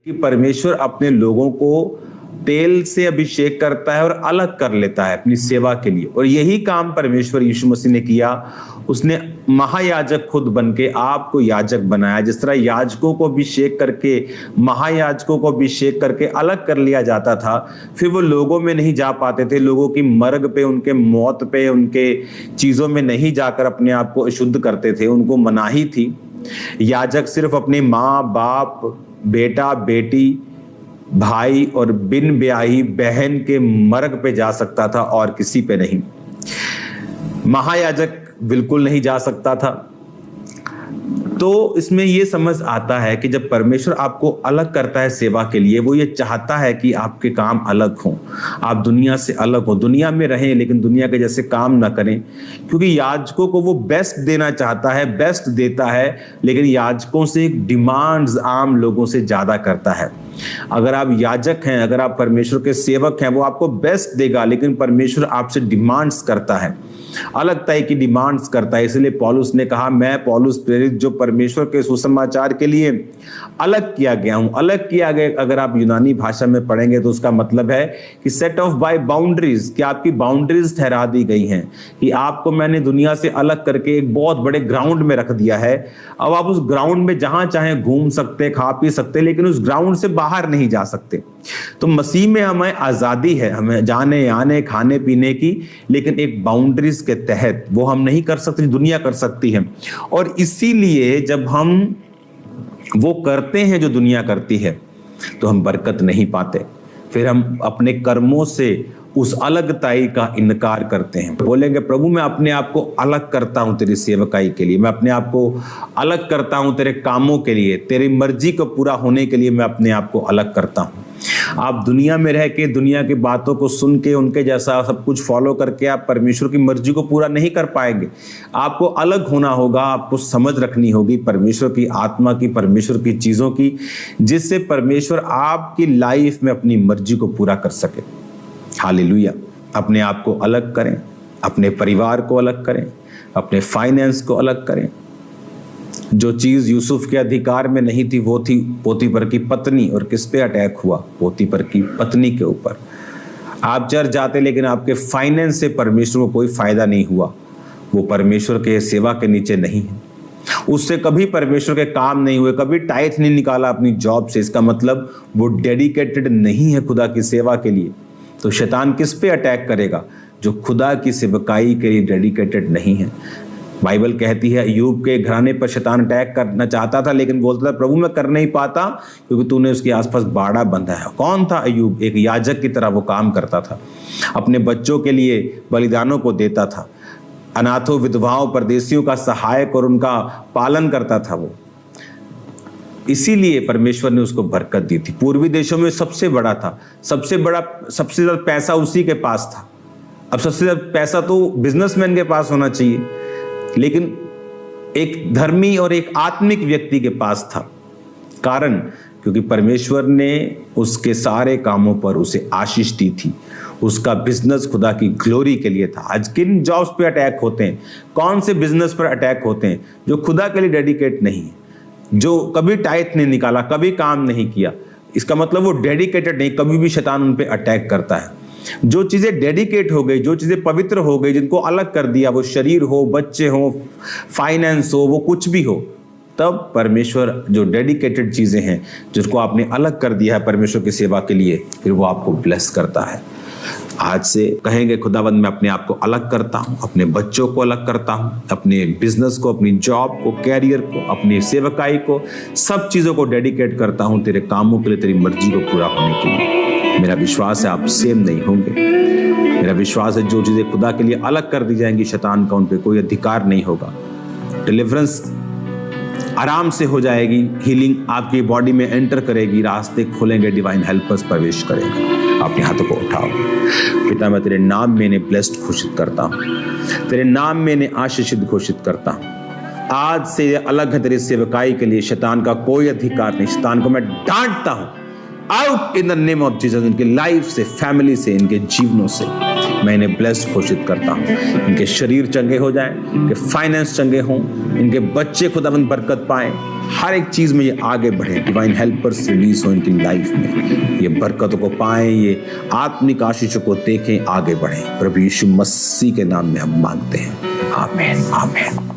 कि परमेश्वर अपने लोगों को तेल से अभिषेक करता है और अलग कर लेता है अपनी सेवा के लिए। और यही काम परमेश्वर यीशु मसीह ने किया। उसने महायाजक खुद बन के आपको याजक बनाया। जिस तरह याजकों को अभिषेक करके, महायाजकों को अभिषेक करके अलग कर लिया जाता था, फिर वो लोगों में नहीं जा पाते थे, लोगों की मर्ग पे, उनके मौत पे, उनके चीजों में नहीं जाकर अपने आप को अशुद्ध करते थे, उनको मनाही थी। याजक सिर्फ अपने माँ बाप, बेटा बेटी, भाई और बिन ब्याही बहन के मर्ग पे जा सकता था और किसी पे नहीं। महायाजक बिल्कुल नहीं जा सकता था। तो इसमें यह समझ आता है कि जब परमेश्वर आपको अलग करता है सेवा के लिए, वो ये चाहता है कि आपके काम अलग हों, आप दुनिया से अलग हो, दुनिया में रहें लेकिन दुनिया के जैसे काम ना करें। क्योंकि याजकों को वो बेस्ट देना चाहता है, बेस्ट देता है, लेकिन याजकों से डिमांड्स आम लोगों से ज्यादा करता है। अगर आप याजक हैं, अगर आप परमेश्वर के सेवक हैं, वो आपको बेस्ट देगा, लेकिन परमेश्वर आपसे डिमांड्स करता है, अलग तरह की डिमांड्स करता है। इसलिए पौलुस ने कहा, मैं पौलुस प्रेरित जो परमेश्वर के सुसमाचार के लिए अलग किया गया हूं। अलग किया गया, अगर आप यूनानी भाषा में पढ़ेंगे तो उसका मतलब है कि सेट ऑफ बाय बाउंड्रीज, कि आपकी बाउंड्रीज ठहरा दी गई हैं, कि आपको मैंने दुनिया से अलग करके एक बहुत बड़े ग्राउंड में रख दिया है। अब आप उस ग्राउंड में जहां चाहे घूम सकते, खा पी सकते, लेकिन उस ग्राउंड से बाहर नहीं जा सकते। तो मसीह में हमें आजादी है, हमें जाने आने खाने पीने की, लेकिन एक बाउंड्रीज के तहत। वो हम नहीं कर सकते, दुनिया कर सकती है। और इसीलिए जब हम वो करते हैं जो दुनिया करती है, तो हम बरकत नहीं पाते। फिर हम अपने कर्मों से उस अलगताई का इनकार करते हैं। बोलेंगे, प्रभु मैं अपने आप को अलग करता हूं तेरी सेवकाई के लिए, मैं अपने आप को अलग करता हूं तेरे कामों के लिए, तेरी मर्जी को पूरा होने के लिए मैं अपने आप को अलग करता हूं। आप दुनिया में रह के, दुनिया की बातों को सुन के, उनके जैसा सब कुछ फॉलो करके आप परमेश्वर की मर्जी को पूरा नहीं कर पाएंगे। आपको अलग होना होगा, आपको समझ रखनी होगी परमेश्वर की आत्मा की, परमेश्वर की चीजों की, जिससे परमेश्वर आपकी लाइफ में अपनी मर्जी को पूरा कर सके। हालेलुया। अपने आप को अलग करें, अपने परिवार को अलग करें, अपने फाइनेंस को अलग करें। जो चीज यूसुफ के अधिकार में नहीं थी, वो थी पोतीफर की पत्नी। और किस पे अटैक हुआ? पोतीफर की पत्नी के ऊपर। आप चर्च जाते, लेकिन आपके फाइनेंस से परमेश्वर को कोई फायदा नहीं हुआ, वो परमेश्वर के सेवा के नीचे नहीं है। उससे कभी परमेश्वर के काम नहीं हुए, कभी टाइथ नहीं निकाला अपनी जॉब से। इसका मतलब वो डेडिकेटेड नहीं है खुदा की सेवा के लिए। तो शैतान किस पे अटैक करेगा? जो खुदा की सेवकाई के लिए डेडिकेटेड नहीं है। बाइबल कहती है, अय्यूब के घराने पर शैतान अटैक करना चाहता था, लेकिन बोलता था, प्रभु मैं कर नहीं पाता क्योंकि तूने उसके आसपास बाड़ा बंधा है। कौन था अय्यूब? एक याजक की तरह वो काम करता था, अपने बच्चों के लिए बलिदानों को देता था, अनाथों, विधवाओं, परदेशियों का सहायक और उनका पालन करता था वो। इसीलिए परमेश्वर ने उसको बरकत दी थी। पूर्वी देशों में सबसे बड़ा था, सबसे ज्यादा पैसा उसी के पास था। अब सबसे ज्यादा पैसा तो बिजनेसमैन के पास होना चाहिए, लेकिन एक धर्मी और एक आत्मिक व्यक्ति के पास था। कारण, क्योंकि परमेश्वर ने उसके सारे कामों पर उसे आशीष दी थी। उसका बिजनेस खुदा की ग्लोरी के लिए था। आज किन जॉब्स पे अटैक होते हैं? कौन से बिजनेस पर अटैक होते हैं? जो खुदा के लिए डेडिकेट नहीं है, जो कभी टाइथ नहीं निकाला, कभी काम नहीं किया। इसका मतलब वो डेडिकेटेड नहीं। कभी भी शैतान उन पे अटैक करता है। जो चीजें डेडिकेट हो गई, जो चीजें पवित्र हो गई, जिनको अलग कर दिया, वो शरीर हो, बच्चे हो, फाइनेंस हो, वो कुछ भी हो, तब परमेश्वर जो डेडिकेटेड चीजें हैं, जिसको आपने अलग कर दिया है परमेश्वर की सेवा के लिए, फिर वो आपको ब्लेस करता है। आज से कहेंगे, खुदावंद मैं अपने आप को अलग करता हूँ, अपने बच्चों को अलग करता हूँ, अपने बिजनेस को, अपनी जॉब को, कैरियर को, अपनी सेवकाई को, सब चीजों को डेडिकेट करता हूँ तेरे कामों के लिए, तेरी मर्जी को पूरा होने के लिए। मेरा विश्वास है आप सेम नहीं होंगे। मेरा विश्वास है जो चीजें खुदा के लिए अलग कर दी जाएंगी, शैतान का उन पे कोई अधिकार नहीं होगा। डिलीवरेंस आराम से हो जाएगी, हीलिंग आपकी बॉडी में एंटर करेगी, रास्ते खुलेंगे, डिवाइन हेल्पर्स प्रवेश करेंगे। अपने हाथों को उठाओ। पिता मैं तेरे नाम में इन्हें ब्लेस्ड घोषित करता हूँ, तेरे नाम में इन्हें आशीषित घोषित करता हूँ। आज से ये अलग है तेरी सेवकाई के लिए, शैतान का कोई अधिकार नहीं। शैतान को मैं डांटता हूँ, out in the name of Jesus. इनके लाइफ से, फैमिली से, इनके जीवनों से मैं इन्हें ब्लेस्ड घोषित करता हूँ। इनके शरीर चंगे हो जाएं, इनके फाइनेंस चंगे हों, इनके बच्चे खुदावंद बरकत पाएं, हर एक चीज में ये आगे बढ़े, डिवाइन हेल्पर्स रिलीज हो इनकी लाइफ में, ये बरकतों को पाएं, ये आत्मिक आशीषों को देखें, आगे बढ़ें। प्रभु यीशु मसीह के नाम में हम मांगते हैं, आमीन आमीन।